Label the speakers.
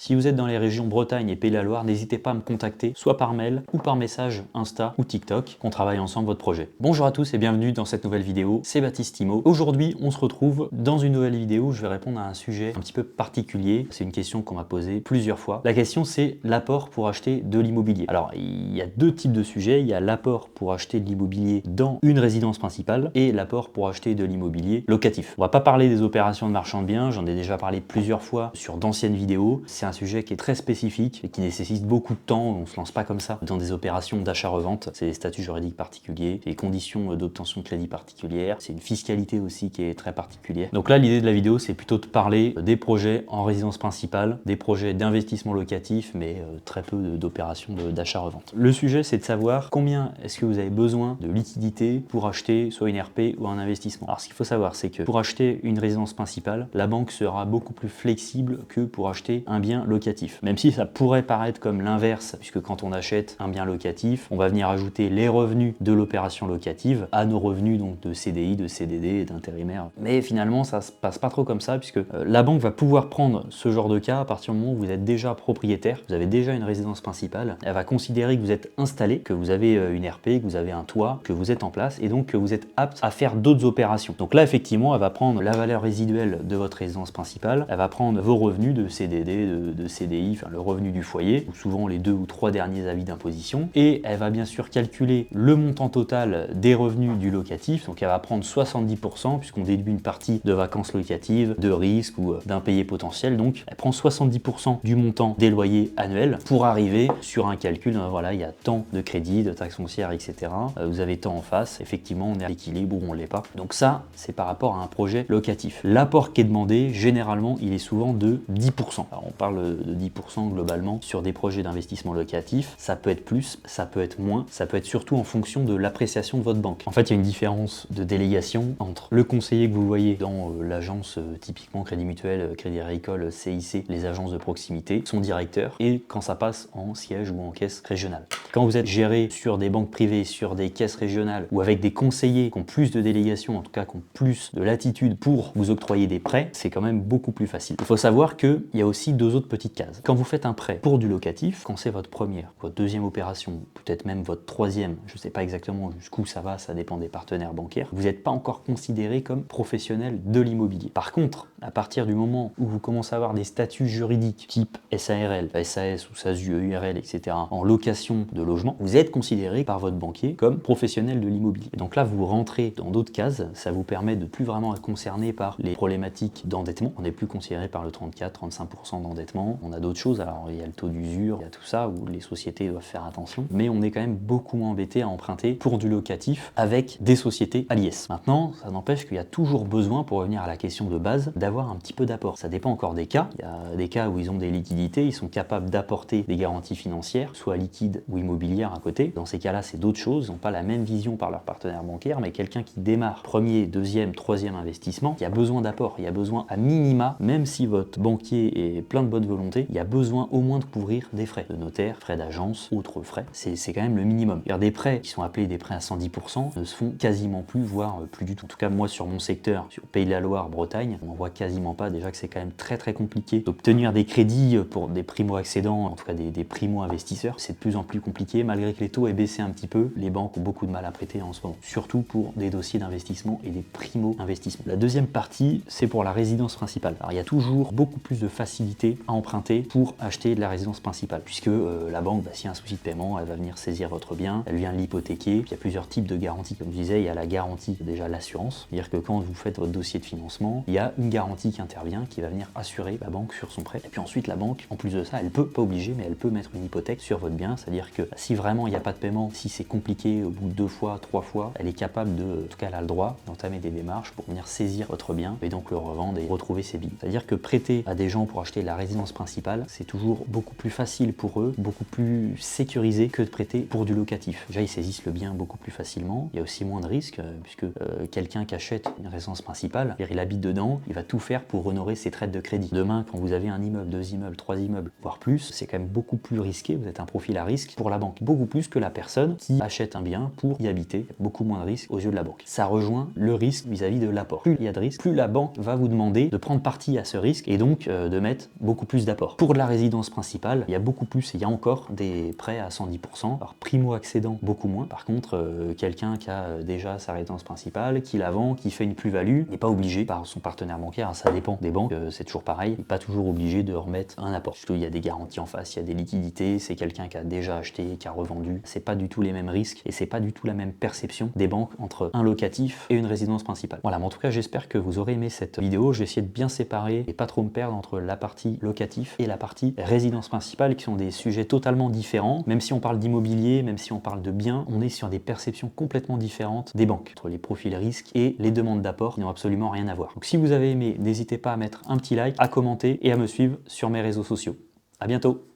Speaker 1: Si vous êtes dans les régions Bretagne et Pays de la Loire, n'hésitez pas à me contacter, soit par mail ou par message Insta ou TikTok, qu'on travaille ensemble votre projet. Bonjour à tous et bienvenue dans cette nouvelle vidéo, c'est Baptiste Timo. Aujourd'hui, on se retrouve dans une nouvelle vidéo où je vais répondre à un sujet un petit peu particulier. C'est une question qu'on m'a posée plusieurs fois. La question, c'est l'apport pour acheter de l'immobilier. Alors, il y a deux types de sujets. Il y a l'apport pour acheter de l'immobilier dans une résidence principale et l'apport pour acheter de l'immobilier locatif. On va pas parler des opérations de marchand de biens, j'en ai déjà parlé plusieurs fois sur d'anciennes vidéos. C'est un sujet qui est très spécifique et qui nécessite beaucoup de temps. On ne se lance pas comme ça dans des opérations d'achat-revente. C'est des statuts juridiques particuliers, des conditions d'obtention de crédit particulières, c'est une fiscalité aussi qui est très particulière. Donc là, l'idée de la vidéo, c'est plutôt de parler des projets en résidence principale, des projets d'investissement locatif, mais très peu d'opérations d'achat-revente. Le sujet, c'est de savoir combien est-ce que vous avez besoin de liquidité pour acheter soit une RP ou un investissement. Alors, ce qu'il faut savoir, c'est que pour acheter une résidence principale, la banque sera beaucoup plus flexible que pour acheter un bien locatif. Même si ça pourrait paraître comme l'inverse, puisque quand on achète un bien locatif, on va venir ajouter les revenus de l'opération locative à nos revenus donc de CDI, de CDD, d'intérimaire. Mais finalement, ça se passe pas trop comme ça, puisque la banque va pouvoir prendre ce genre de cas à partir du moment où vous êtes déjà propriétaire, vous avez déjà une résidence principale. Elle va considérer que vous êtes installé, que vous avez une RP, que vous avez un toit, que vous êtes en place et donc que vous êtes apte à faire d'autres opérations. Donc là, effectivement, elle va prendre la valeur résiduelle de votre résidence principale, elle va prendre vos revenus de CDD, de CDI, enfin le revenu du foyer, ou souvent les 2 ou 3 derniers avis d'imposition, et elle va bien sûr calculer le montant total des revenus du locatif, donc elle va prendre 70%, puisqu'on déduit une partie de vacances locatives, de risques ou d'impayés potentiels, donc elle prend 70% du montant des loyers annuels pour arriver sur un calcul, voilà, il y a tant de crédits, de taxes foncières, etc. Vous avez tant en face, effectivement on est à l'équilibre ou on l'est pas. Donc ça, c'est par rapport à un projet locatif. L'apport qui est demandé, généralement, il est souvent de 10%. Alors on parle de 10% globalement sur des projets d'investissement locatif. Ça peut être plus, ça peut être moins, ça peut être surtout en fonction de l'appréciation de votre banque. En fait, il y a une différence de délégation entre le conseiller que vous voyez dans l'agence typiquement Crédit Mutuel, Crédit Agricole, CIC, les agences de proximité, son directeur, et quand ça passe en siège ou en caisse régionale. Quand vous êtes géré sur des banques privées, sur des caisses régionales ou avec des conseillers qui ont plus de délégation, en tout cas qui ont plus de latitude pour vous octroyer des prêts, c'est quand même beaucoup plus facile. Il faut savoir qu'il y a aussi deux autres petites cases. Quand vous faites un prêt pour du locatif, quand c'est votre première, votre deuxième opération, peut-être même votre troisième, je ne sais pas exactement jusqu'où ça va, ça dépend des partenaires bancaires, vous n'êtes pas encore considéré comme professionnel de l'immobilier. Par contre, à partir du moment où vous commencez à avoir des statuts juridiques type SARL, SAS ou SASU, EURL, etc. en location de logement, vous êtes considéré par votre banquier comme professionnel de l'immobilier. Donc là, vous rentrez dans d'autres cases, ça vous permet de plus vraiment être concerné par les problématiques d'endettement. On n'est plus considéré par le 34-35% d'endettement. On a d'autres choses, alors il y a le taux d'usure, il y a tout ça où les sociétés doivent faire attention, mais on est quand même beaucoup moins embêté à emprunter pour du locatif avec des sociétés à l'IS. Maintenant, ça n'empêche qu'il y a toujours besoin, pour revenir à la question de base, d'avoir un petit peu d'apport. Ça dépend encore des cas. Il y a des cas où ils ont des liquidités, ils sont capables d'apporter des garanties financières, soit liquides ou immobilières à côté. Dans ces cas-là, c'est d'autres choses, ils n'ont pas la même vision par leur partenaire bancaire, mais quelqu'un qui démarre premier, deuxième, troisième investissement, il y a besoin d'apport, il y a besoin à minima, même si votre banquier est plein de bonne volonté, il y a besoin au moins de couvrir des frais de notaire, frais d'agence, autres frais. C'est quand même le minimum. Des prêts qui sont appelés des prêts à 110% ne se font quasiment plus, voire plus du tout. En tout cas, moi sur mon secteur, sur Pays de la Loire, Bretagne, on n'en voit quasiment pas. Déjà que c'est quand même très compliqué d'obtenir des crédits pour des primo-accédants, en tout cas des primo-investisseurs. C'est de plus en plus compliqué, malgré que les taux aient baissé un petit peu. Les banques ont beaucoup de mal à prêter en ce moment, surtout pour des dossiers d'investissement et des primo-investissements. La deuxième partie, c'est pour la résidence principale. Alors il y a toujours beaucoup plus de facilité à emprunter pour acheter de la résidence principale, puisque la banque, s'il y a un souci de paiement, elle va venir saisir votre bien, elle vient l'hypothéquer. Puis il y a plusieurs types de garanties, comme je disais, il y a la garantie, déjà l'assurance, c'est-à-dire que quand vous faites votre dossier de financement, il y a une garantie qui intervient, qui va venir assurer la banque sur son prêt. Et puis ensuite, la banque, en plus de ça, elle peut, pas obligée, mais elle peut mettre une hypothèque sur votre bien, c'est-à-dire que si vraiment il n'y a pas de paiement, si c'est compliqué au bout de 2 fois, 3 fois, elle est capable de, en tout cas elle a le droit d'entamer des démarches pour venir saisir votre bien et donc le revendre et retrouver ses billes. C'est-à-dire que prêter à des gens pour acheter la résidence principale, c'est toujours beaucoup plus facile pour eux, beaucoup plus sécurisé que de prêter pour du locatif. Déjà, ils saisissent le bien beaucoup plus facilement, il y a aussi moins de risques, puisque quelqu'un qui achète une résidence principale, il habite dedans, il va tout faire pour honorer ses traites de crédit. Demain, quand vous avez un immeuble, 2 immeubles, 3 immeubles, voire plus, c'est quand même beaucoup plus risqué, vous êtes un profil à risque pour la banque, beaucoup plus que la personne qui achète un bien pour y habiter, beaucoup moins de risques aux yeux de la banque. Ça rejoint le risque vis-à-vis de l'apport. Plus il y a de risque, plus la banque va vous demander de prendre parti à ce risque et donc de mettre beaucoup plus d'apport. Pour la résidence principale, il y a beaucoup plus, il y a encore des prêts à 110%. Alors primo-accédant, beaucoup moins. Par contre, quelqu'un qui a déjà sa résidence principale, qui la vend, qui fait une plus-value, n'est pas obligé par son partenaire bancaire, ça dépend des banques, c'est toujours pareil, il n'est pas toujours obligé de remettre un apport. Surtout il y a des garanties en face, il y a des liquidités, c'est quelqu'un qui a déjà acheté, qui a revendu, c'est pas du tout les mêmes risques et c'est pas du tout la même perception des banques entre un locatif et une résidence principale. Voilà, mais en tout cas j'espère que vous aurez aimé cette vidéo, je vais essayer de bien séparer et pas trop me perdre entre la partie locatif et la partie résidence principale qui sont des sujets totalement différents. Même si on parle d'immobilier, même si on parle de biens, on est sur des perceptions complètement différentes des banques, entre les profils risques et les demandes d'apport qui n'ont absolument rien à voir. Donc si vous avez aimé, n'hésitez pas à mettre un petit like, à commenter et à me suivre sur mes réseaux sociaux. À bientôt!